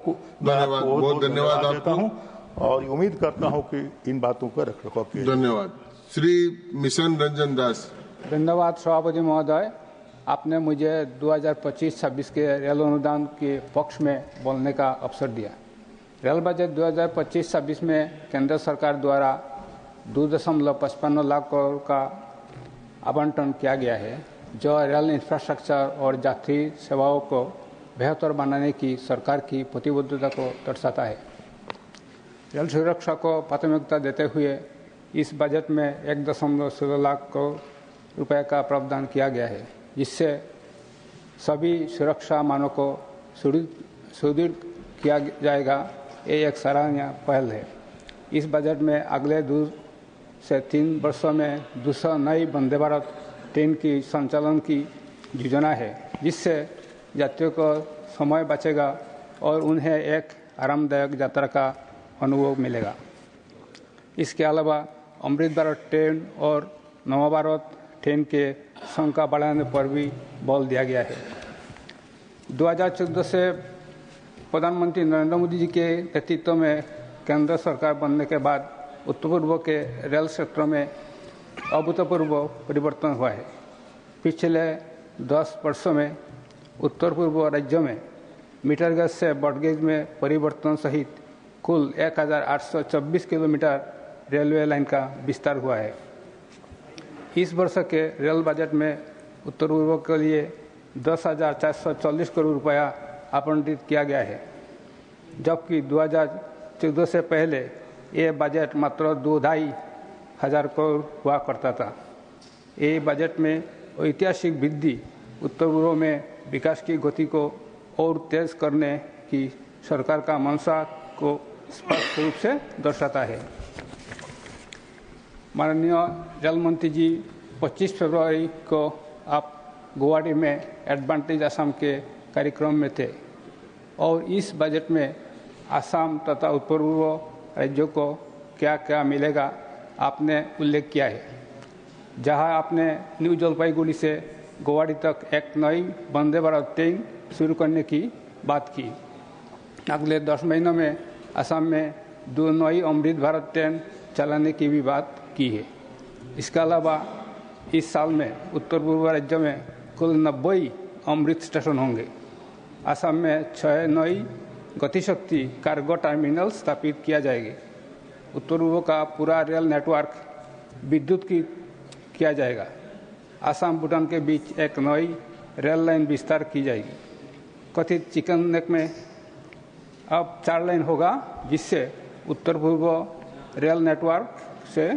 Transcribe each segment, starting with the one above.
धन्यवाद, बहुत धन्यवाद आपको हूं और उम्मीद करता हूं कि इन बातों का रखरखाव किया। धन्यवाद। श्री मिशन रंजन दास। धन्यवाद सभापति महोदय, आपने मुझे 2025-26 के रेल अनुदान के पक्ष में बोलने का अवसर दिया। रेल बजट 2025-26 में केंद्र सरकार द्वारा 2.55 लाख करोड़ का आवंटन किया गया है, जो रेल इंफ्रास्ट्रक्चर और यात्री सेवाओं को बेहतर बनाने की सरकार की प्रतिबद्धता को दर्शाता है। रेल सुरक्षा को प्राथमिकता देते हुए इस बजट में 1.16 लाख करोड़ रुपए का प्रावधान किया गया है, जिससे सभी सुरक्षा मानकों को सुदृढ़ किया जाएगा। ये एक सराहनीय पहल है। इस बजट में अगले 2 से 3 वर्षों में 200 नई वंदे भारत ट्रेन की संचालन की योजना है, जिससे यात्रियों को समय बचेगा और उन्हें एक आरामदायक यात्रा का अनुभव मिलेगा। इसके अलावा अमृत भारत ट्रेन और नव भारत ट्रेन के संख्या बढ़ाने पर भी बल दिया गया है। 2014 से प्रधानमंत्री नरेंद्र मोदी जी के नेतृत्व में केंद्र सरकार बनने के बाद उत्तर पूर्व के रेल क्षेत्रों में अभूतपूर्व परिवर्तन हुआ है। पिछले 10 वर्षों में उत्तर पूर्व राज्यों में मीटर गेज से ब्रॉडगेज में परिवर्तन सहित कुल 1824 किलोमीटर रेलवे लाइन का विस्तार हुआ है। इस वर्ष के रेल बजट में उत्तर पूर्व के लिए 10,440 करोड़ रुपया आवंटित किया गया है, जबकि 2014 से पहले ये बजट मात्र 2,500 करोड़ हुआ करता था। ये बजट में ऐतिहासिक वृद्धि उत्तर पूर्व में विकास की गति को और तेज करने की सरकार का मंशा को स्पष्ट रूप से दर्शाता है। माननीय रेल मंत्री जी 25 फरवरी को आप गुवाहाटी में एडवांटेज असम के कार्यक्रम में थे और इस बजट में असम तथा उत्तर पूर्व राज्यों को क्या क्या मिलेगा आपने उल्लेख किया है। जहां आपने न्यू जलपाईगुड़ी से गुवाहाटी तक एक नई वंदे भारत ट्रेन शुरू करने की बात की। अगले 10 महीनों में असम में 2 नई अमृत भारत ट्रेन चलाने की भी बात की है। इसके अलावा इस साल में उत्तर पूर्व राज्यों में कुल 90 अमृत स्टेशन होंगे। असम में 6 नई गतिशक्ति कार्गो टर्मिनल स्थापित किया जाएगी। उत्तर पूर्व का पूरा रेल नेटवर्क विद्युत की किया जाएगा। असम भूटान के बीच एक नई रेल लाइन विस्तार की जाएगी। कथित चिकन नेक में अब 4 लाइन होगा, जिससे उत्तर पूर्व रेल नेटवर्क से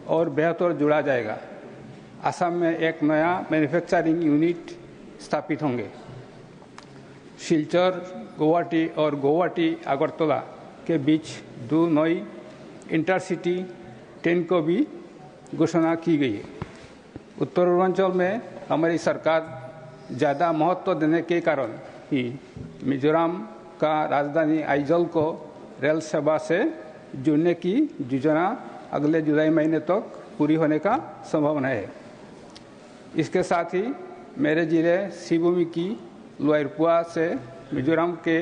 और बेहतर जुड़ा जाएगा। असम में एक नया मैन्युफैक्चरिंग यूनिट स्थापित होंगे। सिलचर गुवाहाटी और गुवाहाटी अगरतला के बीच 2 नई इंटरसिटी ट्रेन को भी घोषणा की गई है। उत्तर पूर्वांचल में हमारी सरकार ज़्यादा महत्व देने के कारण ही मिजोरम का राजधानी आइजल को रेल सेवा से जुड़ने की योजना अगले जुलाई महीने तक पूरी होने का संभावना है। इसके साथ ही मेरे जिले सिबुमी की लोयरपुआ से मिजोरम के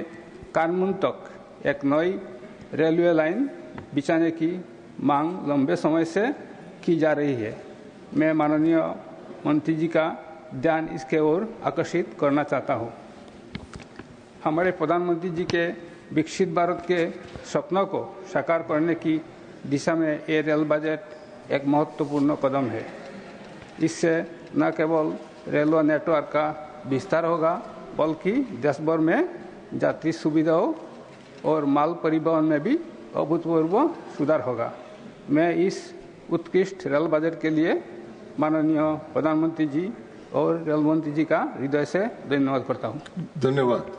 कानमुन तक एक नई रेलवे लाइन बिछाने की मांग लंबे समय से की जा रही है। मैं माननीय मंत्री जी का ध्यान इसके ओर आकर्षित करना चाहता हूँ। हमारे प्रधानमंत्री जी के विकसित भारत के सपनों को साकार करने की दिशा में ये रेल बजट एक महत्वपूर्ण कदम है। इससे न केवल रेलवे नेटवर्क का विस्तार होगा, बल्कि देश भर में यात्री सुविधाओं और माल परिवहन में भी अभूतपूर्व सुधार होगा। मैं इस उत्कृष्ट रेल बजट के लिए माननीय प्रधानमंत्री जी और रेल मंत्री जी का हृदय से धन्यवाद करता हूँ। धन्यवाद।